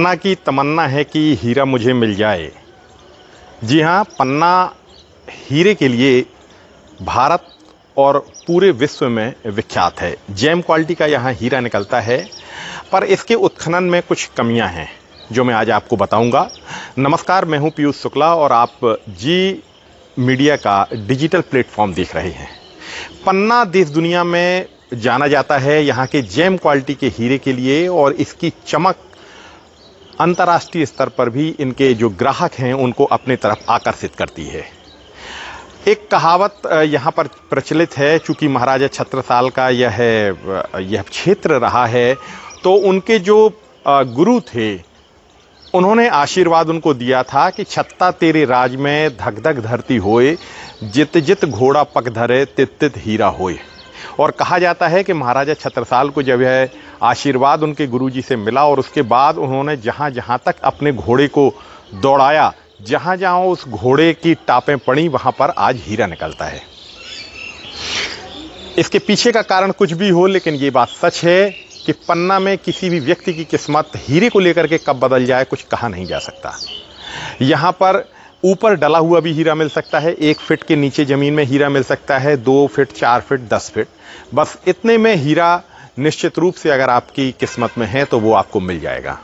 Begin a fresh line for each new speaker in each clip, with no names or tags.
पन्ना की तमन्ना है कि हीरा मुझे मिल जाए। जी हाँ, पन्ना हीरे के लिए भारत और पूरे विश्व में विख्यात है। जेम क्वालिटी का यहाँ हीरा निकलता है, पर इसके उत्खनन में कुछ कमियां हैं जो मैं आज आपको बताऊंगा। नमस्कार, मैं हूं पीयूष शुक्ला और आप जी मीडिया का डिजिटल प्लेटफॉर्म देख रहे हैं। पन्ना देश दुनिया में जाना जाता है यहाँ के जेम क्वालिटी के हीरे के लिए, और इसकी चमक अंतर्राष्ट्रीय स्तर पर भी इनके जो ग्राहक हैं उनको अपने तरफ आकर्षित करती है। एक कहावत यहाँ पर प्रचलित है, चूंकि महाराजा छत्रसाल का यह क्षेत्र रहा है, तो उनके जो गुरु थे उन्होंने आशीर्वाद उनको दिया था कि छत्ता तेरे राज में धक धक धरती होए, जित जित घोड़ा पग धरे तित तित हीरा होए। और कहा जाता है कि महाराजा छत्रसाल को जब यह आशीर्वाद उनके गुरुजी से मिला और उसके बाद उन्होंने जहाँ जहाँ तक अपने घोड़े को दौड़ाया, जहाँ जहाँ उस घोड़े की टापें पड़ी, वहाँ पर आज हीरा निकलता है। इसके पीछे का कारण कुछ भी हो, लेकिन ये बात सच है कि पन्ना में किसी भी व्यक्ति की किस्मत हीरे को लेकर के कब बदल जाए कुछ कहा नहीं जा सकता। यहाँ पर ऊपर डला हुआ भी हीरा मिल सकता है, 1 फीट के नीचे ज़मीन में हीरा मिल सकता है, 2 फीट, 4 फीट, 10 फीट, बस इतने में हीरा निश्चित रूप से अगर आपकी किस्मत में है तो वो आपको मिल जाएगा।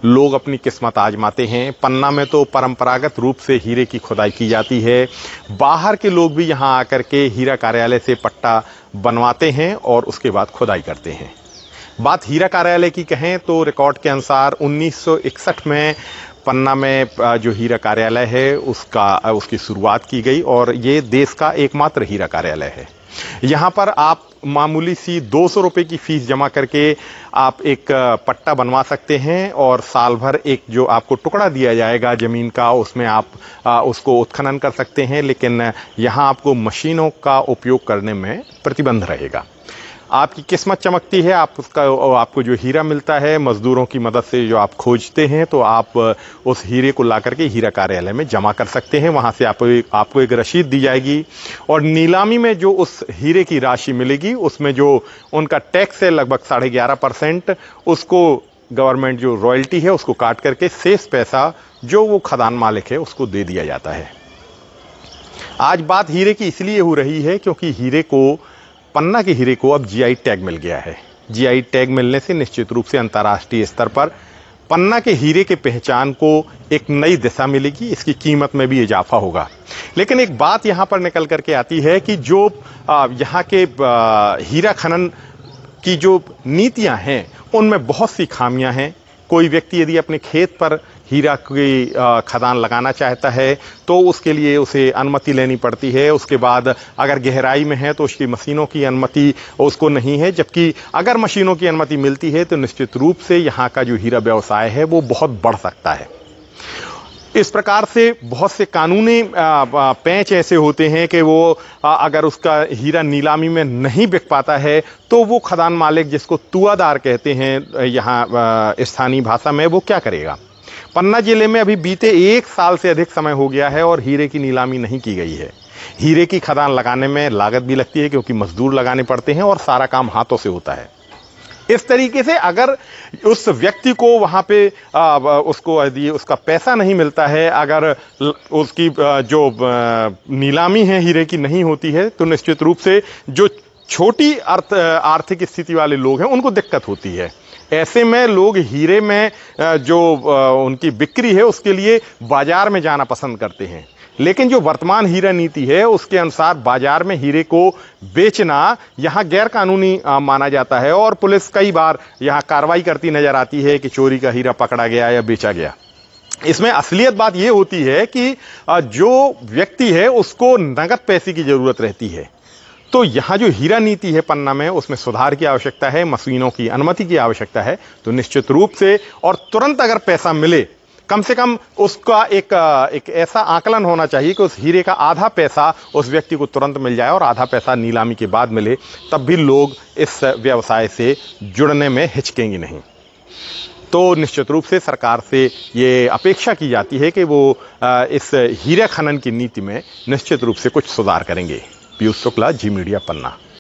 लोग अपनी किस्मत आजमाते हैं। पन्ना में तो परंपरागत रूप से हीरे की खुदाई की जाती है। बाहर के लोग भी यहाँ आकर के हीरा कार्यालय से पट्टा बनवाते हैं और उसके बाद खुदाई करते हैं। बात हीरा कार्यालय की कहें तो रिकॉर्ड के अनुसार 1961 में पन्ना में जो हीरा कार्यालय है उसकी शुरुआत की गई, और ये देश का एकमात्र हीरा कार्यालय है। यहाँ पर आप मामूली सी 200 रुपये की फ़ीस जमा करके आप एक पट्टा बनवा सकते हैं, और साल भर एक जो आपको टुकड़ा दिया जाएगा ज़मीन का, उसमें आप उसको उत्खनन कर सकते हैं। लेकिन यहाँ आपको मशीनों का उपयोग करने में प्रतिबंध रहेगा। आपकी किस्मत चमकती है, आपको जो हीरा मिलता है मज़दूरों की मदद से जो आप खोजते हैं, तो आप उस हीरे को ला करके हीरा कार्यालय में जमा कर सकते हैं। वहाँ से आपको एक रसीद दी जाएगी, और नीलामी में जो उस हीरे की राशि मिलेगी उसमें जो उनका टैक्स है लगभग 11.5%, उसको गवर्नमेंट जो रॉयल्टी है उसको काट करके शेष पैसा जो वो खदान मालिक है उसको दे दिया जाता है। आज बात हीरे की इसलिए हो रही है क्योंकि पन्ना के हीरे को अब जीआई टैग मिल गया है। जीआई टैग मिलने से निश्चित रूप से अंतर्राष्ट्रीय स्तर पर पन्ना के हीरे के पहचान को एक नई दिशा मिलेगी, इसकी कीमत में भी इजाफा होगा। लेकिन एक बात यहाँ पर निकल करके आती है कि जो यहाँ के हीरा खनन की जो नीतियाँ हैं उनमें बहुत सी खामियाँ हैं। कोई व्यक्ति यदि अपने खेत पर हीरा की खदान लगाना चाहता है तो उसके लिए उसे अनुमति लेनी पड़ती है। उसके बाद अगर गहराई में है तो उसकी मशीनों की अनुमति उसको नहीं है, जबकि अगर मशीनों की अनुमति मिलती है तो निश्चित रूप से यहाँ का जो हीरा व्यवसाय है वो बहुत बढ़ सकता है। इस प्रकार से बहुत से कानूनी पेंच ऐसे होते हैं कि वो अगर उसका हीरा नीलामी में नहीं बिक पाता है तो वो खदान मालिक, जिसको तुआदार कहते हैं यहाँ स्थानीय भाषा में, वो क्या करेगा। पन्ना जिले में अभी बीते 1 साल से अधिक समय हो गया है और हीरे की नीलामी नहीं की गई है। हीरे की खदान लगाने में लागत भी लगती है क्योंकि मजदूर लगाने पड़ते हैं और सारा काम हाथों से होता है। इस तरीके से अगर उस व्यक्ति को वहाँ पे उसको यदि उसका पैसा नहीं मिलता है, अगर उसकी जो नीलामी है हीरे की नहीं होती है, तो निश्चित रूप से जो छोटी आर्थिक स्थिति वाले लोग हैं उनको दिक्कत होती है। ऐसे में लोग हीरे में जो उनकी बिक्री है उसके लिए बाजार में जाना पसंद करते हैं। लेकिन जो वर्तमान हीरा नीति है उसके अनुसार बाजार में हीरे को बेचना यहाँ गैर कानूनी माना जाता है, और पुलिस कई बार यहाँ कार्रवाई करती नजर आती है कि चोरी का हीरा पकड़ा गया या बेचा गया। इसमें असलियत बात यह होती है कि जो व्यक्ति है उसको नगद पैसे की जरूरत रहती है। तो यहाँ जो हीरा नीति है पन्ना में, उसमें सुधार की आवश्यकता है, मशीनों की अनुमति की आवश्यकता है। तो निश्चित रूप से और तुरंत अगर पैसा मिले, कम से कम उसका एक ऐसा आकलन होना चाहिए कि उस हीरे का आधा पैसा उस व्यक्ति को तुरंत मिल जाए और आधा पैसा नीलामी के बाद मिले, तब भी लोग इस व्यवसाय से जुड़ने में हिचकेंगे नहीं। तो निश्चित रूप से सरकार से ये अपेक्षा की जाती है कि वो इस हीरा खनन की नीति में निश्चित रूप से कुछ सुधार करेंगे। पीयूष शुक्ला, जी मीडिया, पन्ना।